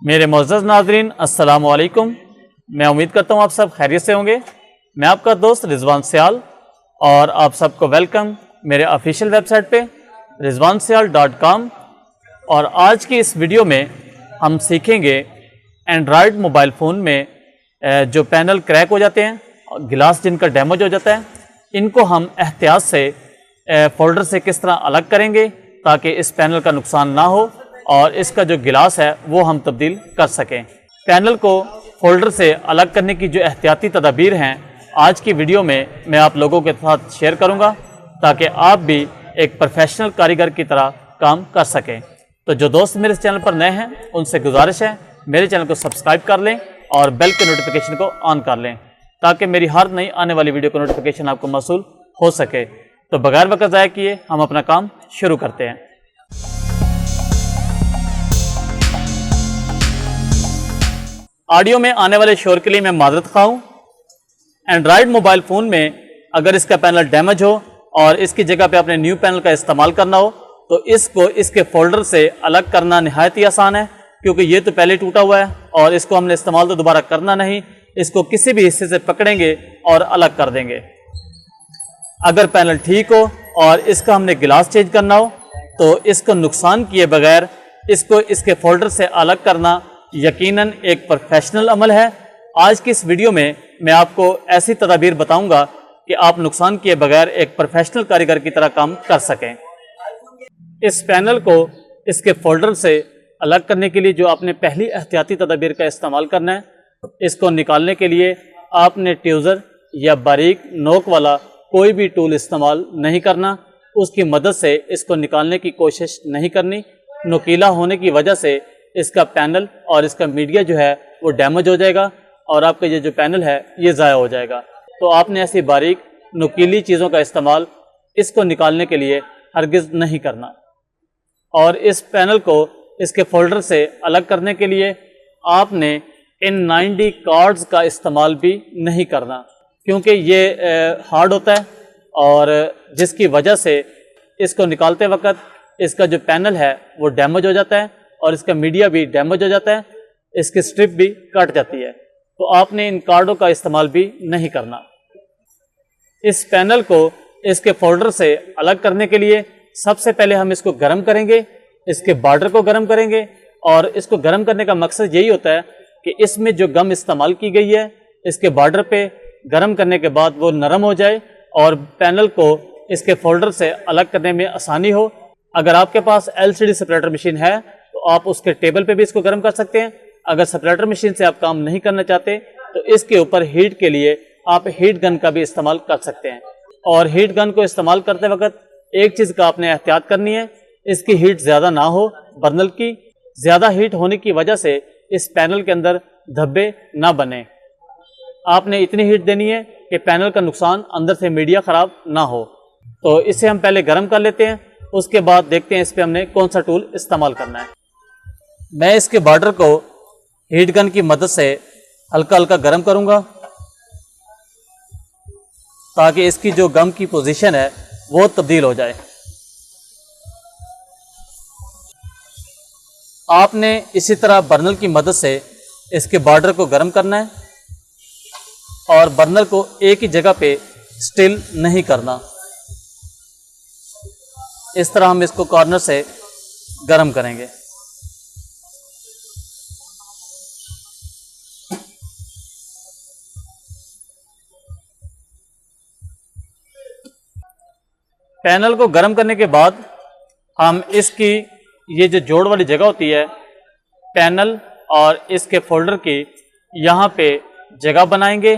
मेरे मोअज़्ज़ज़ नाज़रीन अस्सलामु अलैकुम। मैं उम्मीद करता हूँ आप सब खैरियत से होंगे। मैं आपका दोस्त रिजवान सियाल और आप सबको वेलकम मेरे ऑफिशियल वेबसाइट पे rizwansyal.com। और आज की इस वीडियो में हम सीखेंगे एंड्रॉयड मोबाइल फ़ोन में जो पैनल क्रैक हो जाते हैं, गिलास जिनका डैमेज हो जाता है, इनको हम एहतियात से फ़ोल्डर से किस तरह अलग करेंगे ताकि इस पैनल का नुकसान ना हो और इसका जो गिलास है वो हम तब्दील कर सकें। पैनल को फ़ोल्डर से अलग करने की जो एहतियाती तदाबीर हैं आज की वीडियो में मैं आप लोगों के साथ शेयर करूंगा ताकि आप भी एक प्रोफेशनल कारीगर की तरह काम कर सकें। तो जो दोस्त मेरे चैनल पर नए हैं उनसे गुजारिश है मेरे चैनल को सब्सक्राइब कर लें और बेल के नोटिफिकेशन को ऑन कर लें ताकि मेरी हर नई आने वाली वीडियो का नोटिफिकेशन आपको मौसूल हो सके। तो बगैर वक्त ज़ाया किए हम अपना काम शुरू करते हैं। ऑडियो में आने वाले शोर के लिए मैं माजरत खा हूँ। एंड्रॉयड मोबाइल फ़ोन में अगर इसका पैनल डैमेज हो और इसकी जगह पे अपने न्यू पैनल का इस्तेमाल करना हो तो इसको इसके फ़ोल्डर से अलग करना नहायत ही आसान है, क्योंकि ये तो पहले टूटा हुआ है और इसको हमने इस्तेमाल तो दोबारा करना नहीं, इसको किसी भी हिस्से से पकड़ेंगे और अलग कर देंगे। अगर पैनल ठीक हो और इसका हमने गिलास चेंज करना हो तो इसको नुकसान किए बगैर इसको इसके फ़ोल्डर से अलग करना यकीनन एक प्रोफेशनल अमल है। आज की इस वीडियो में मैं आपको ऐसी तदाबीर बताऊंगा कि आप नुकसान किए बगैर एक प्रोफेशनल कारीगर की तरह काम कर सकें। इस पैनल को इसके फ़ोल्डर से अलग करने के लिए जो आपने पहली एहतियाती तदाबीर का इस्तेमाल करना है, इसको निकालने के लिए आपने ट्यूज़र या बारीक नोक वाला कोई भी टूल इस्तेमाल नहीं करना। उसकी मदद से इसको निकालने की कोशिश नहीं करनी। नुकीला होने की वजह से इसका पैनल और इसका मीडिया जो है वो डैमेज हो जाएगा और आपका ये जो पैनल है ये ज़ाया हो जाएगा। तो आपने ऐसी बारीक नुकीली चीज़ों का इस्तेमाल इसको निकालने के लिए हरगिज़ नहीं करना। और इस पैनल को इसके फ़ोल्डर से अलग करने के लिए आपने इन 90 कार्ड्स का इस्तेमाल भी नहीं करना, क्योंकि ये हार्ड होता है और जिसकी वजह से इसको निकालते वक्त इसका जो पैनल है वो डैमेज हो जाता है और इसका मीडिया भी डैमेज हो जाता है, इसकी स्ट्रिप भी कट जाती है। तो आपने इन कार्डों का इस्तेमाल भी नहीं करना। इस पैनल को इसके फ़ोल्डर से अलग करने के लिए सबसे पहले हम इसको गर्म करेंगे, इसके बॉर्डर को गर्म करेंगे। और इसको गर्म करने का मकसद यही होता है कि इसमें जो गम इस्तेमाल की गई है इसके बॉर्डर पे गर्म करने के बाद वो नरम हो जाए और पैनल को इसके फ़ोल्डर से अलग करने में आसानी हो। अगर आपके पास LCD सेपरेटर मशीन है तो आप उसके टेबल पे भी इसको गर्म कर सकते हैं। अगर सेपरेटर मशीन से आप काम नहीं करना चाहते तो इसके ऊपर हीट के लिए आप हीट गन का भी इस्तेमाल कर सकते हैं। और हीट गन को इस्तेमाल करते वक्त एक चीज़ का आपने एहतियात करनी है, इसकी हीट ज़्यादा ना हो। बर्नल की ज़्यादा हीट होने की वजह से इस पैनल के अंदर धब्बे ना बने। आपने इतनी हीट देनी है कि पैनल का नुकसान अंदर से मीडिया ख़राब ना हो। तो इसे हम पहले गर्म कर लेते हैं, उसके बाद देखते हैं इस पर हमने कौन सा टूल इस्तेमाल करना है। मैं इसके बॉर्डर को हीट गन की मदद से हल्का हल्का गर्म करूंगा ताकि इसकी जो गम की पोजीशन है वो तब्दील हो जाए। आपने इसी तरह बर्नल की मदद से इसके बॉर्डर को गर्म करना है और बर्नल को एक ही जगह पे स्टिल नहीं करना। इस तरह हम इसको कॉर्नर से गर्म करेंगे। पैनल को गर्म करने के बाद हम इसकी ये जो जोड़ वाली जगह होती है पैनल और इसके फ़ोल्डर की, यहाँ पे जगह बनाएंगे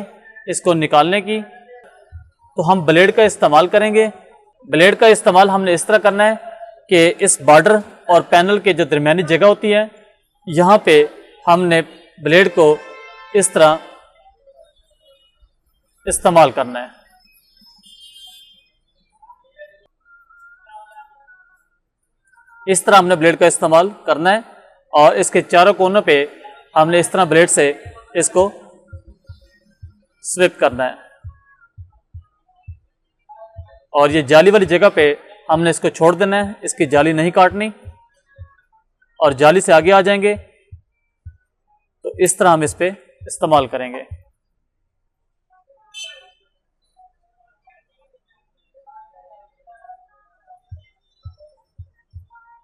इसको निकालने की। तो हम ब्लेड का इस्तेमाल करेंगे। ब्लेड का इस्तेमाल हमने इस तरह करना है कि इस बॉर्डर और पैनल के जो दरमियानी जगह होती है यहाँ पे हमने ब्लेड को इस तरह इस्तेमाल करना है। इस तरह हमने ब्लेड का इस्तेमाल करना है और इसके चारों कोनों पे हमने इस तरह ब्लेड से इसको स्विप करना है और ये जाली वाली जगह पे हमने इसको छोड़ देना है, इसकी जाली नहीं काटनी। और जाली से आगे आ जाएंगे तो इस तरह हम इस पे इस्तेमाल करेंगे।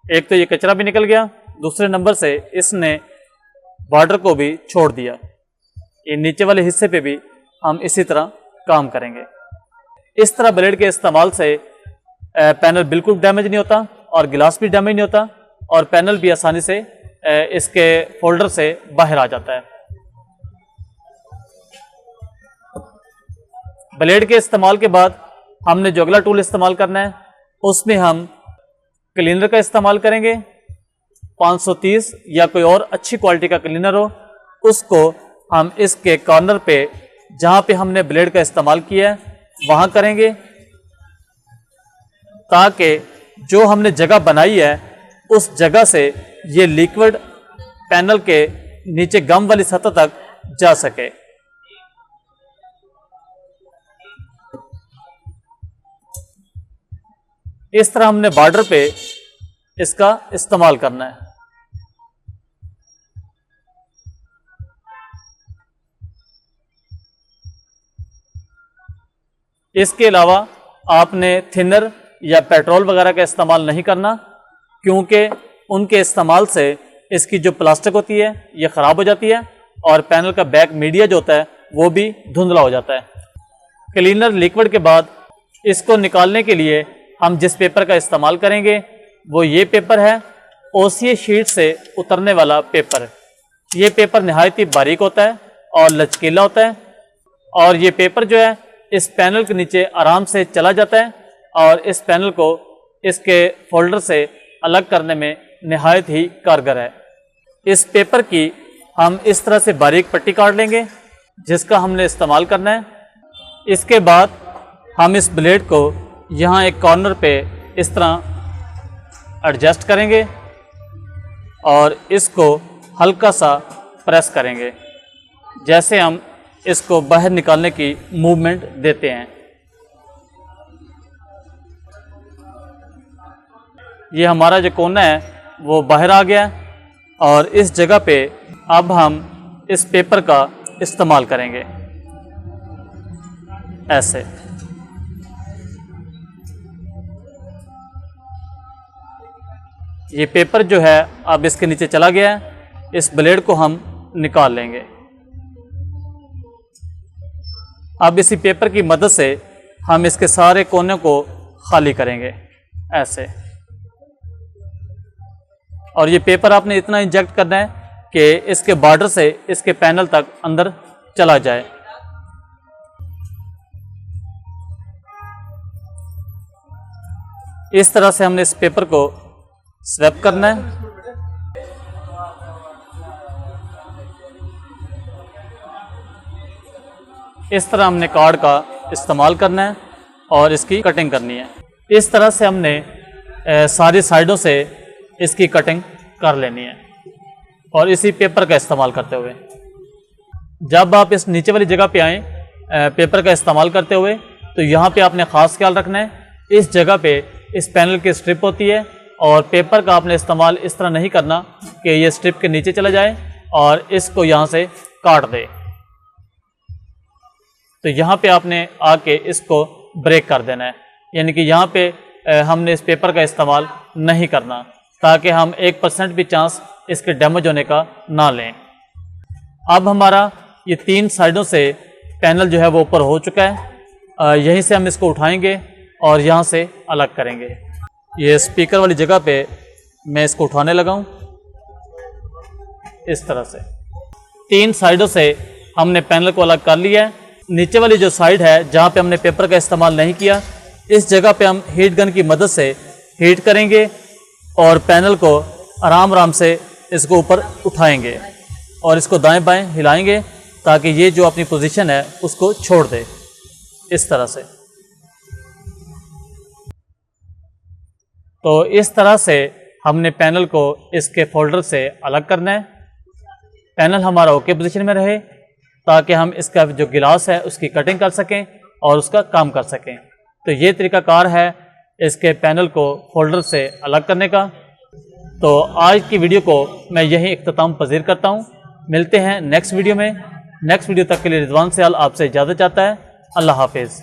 एक तो ये कचरा भी निकल गया, दूसरे नंबर से इसने बॉर्डर को भी छोड़ दिया। ये नीचे वाले हिस्से पे भी हम इसी तरह काम करेंगे। इस तरह ब्लेड के इस्तेमाल से पैनल बिल्कुल डैमेज नहीं होता और गिलास भी डैमेज नहीं होता और पैनल भी आसानी से इसके फोल्डर से बाहर आ जाता है। ब्लेड के इस्तेमाल के बाद हमने जो अगला टूल इस्तेमाल करना है उसमें हम क्लीनर का इस्तेमाल करेंगे। 530 या कोई और अच्छी क्वालिटी का क्लीनर हो, उसको हम इसके कॉर्नर पे जहाँ पे हमने ब्लेड का इस्तेमाल किया है वहाँ करेंगे, ताकि जो हमने जगह बनाई है उस जगह से ये लिक्विड पैनल के नीचे गम वाली सतह तक जा सके। इस तरह हमने बॉर्डर पे इसका इस्तेमाल करना है। इसके अलावा आपने थिनर या पेट्रोल वगैरह का इस्तेमाल नहीं करना, क्योंकि उनके इस्तेमाल से इसकी जो प्लास्टिक होती है ये ख़राब हो जाती है और पैनल का बैक मीडिया जो होता है वो भी धुंधला हो जाता है। क्लीनर लिक्विड के बाद इसको निकालने के लिए हम जिस पेपर का इस्तेमाल करेंगे वो ये पेपर है, ओसीए शीट से उतरने वाला पेपर। ये पेपर नहायत ही बारीक होता है और लचकीला होता है और ये पेपर जो है इस पैनल के नीचे आराम से चला जाता है और इस पैनल को इसके फोल्डर से अलग करने में नहायत ही कारगर है। इस पेपर की हम इस तरह से बारीक पट्टी काट लेंगे जिसका हमने इस्तेमाल करना है। इसके बाद हम इस ब्लेड को यहाँ एक कॉर्नर पे इस तरह एडजस्ट करेंगे और इसको हल्का सा प्रेस करेंगे, जैसे हम इसको बाहर निकालने की मूवमेंट देते हैं। ये हमारा जो कोना है वो बाहर आ गया और इस जगह पे अब हम इस पेपर का इस्तेमाल करेंगे ऐसे। ये पेपर जो है अब इसके नीचे चला गया है, इस ब्लेड को हम निकाल लेंगे। अब इसी पेपर की मदद से हम इसके सारे कोने को खाली करेंगे ऐसे। और ये पेपर आपने इतना इंजेक्ट करना है कि इसके बॉर्डर से इसके पैनल तक अंदर चला जाए। इस तरह से हमने इस पेपर को स्वैप करना है। इस तरह हमने कार्ड का इस्तेमाल करना है और इसकी कटिंग करनी है। इस तरह से हमने सारी साइडों से इसकी कटिंग कर लेनी है और इसी पेपर का इस्तेमाल करते हुए। जब आप इस नीचे वाली जगह पे आएँ पेपर का इस्तेमाल करते हुए, तो यहाँ पे आपने ख़ास ख्याल रखना है, इस जगह पे इस पैनल की स्ट्रिप होती है और पेपर का आपने इस्तेमाल इस तरह नहीं करना कि ये स्ट्रिप के नीचे चला जाए और इसको यहाँ से काट दे। तो यहाँ पे आपने आके इसको ब्रेक कर देना है, यानी कि यहाँ पे हमने इस पेपर का इस्तेमाल नहीं करना, ताकि हम 1% भी चांस इसके डैमेज होने का ना लें। अब हमारा ये 3 साइडों से पैनल जो है वो ऊपर हो चुका है। यहीं से हम इसको उठाएंगे और यहाँ से अलग करेंगे। ये स्पीकर वाली जगह पे मैं इसको उठाने लगा हूँ इस तरह से। 3 साइडों से हमने पैनल को अलग कर लिया है। नीचे वाली जो साइड है जहाँ पे हमने पेपर का इस्तेमाल नहीं किया, इस जगह पे हम हीट गन की मदद से हीट करेंगे और पैनल को आराम आराम से इसको ऊपर उठाएंगे और इसको दाएं बाएं हिलाएंगे ताकि ये जो अपनी पोजीशन है उसको छोड़ दे इस तरह से। तो इस तरह से हमने पैनल को इसके फोल्डर से अलग करना है। पैनल हमारा ओके पोजीशन में रहे ताकि हम इसका जो गिलास है उसकी कटिंग कर सकें और उसका काम कर सकें। तो ये तरीकाकार है इसके पैनल को फोल्डर से अलग करने का। तो आज की वीडियो को मैं यहीं इख्तिताम पजीर करता हूँ। मिलते हैं नेक्स्ट वीडियो में। नेक्स्ट वीडियो तक के लिए रिजवान सयाल आपसे इजाज़त चाहता है। अल्लाह हाफिज़।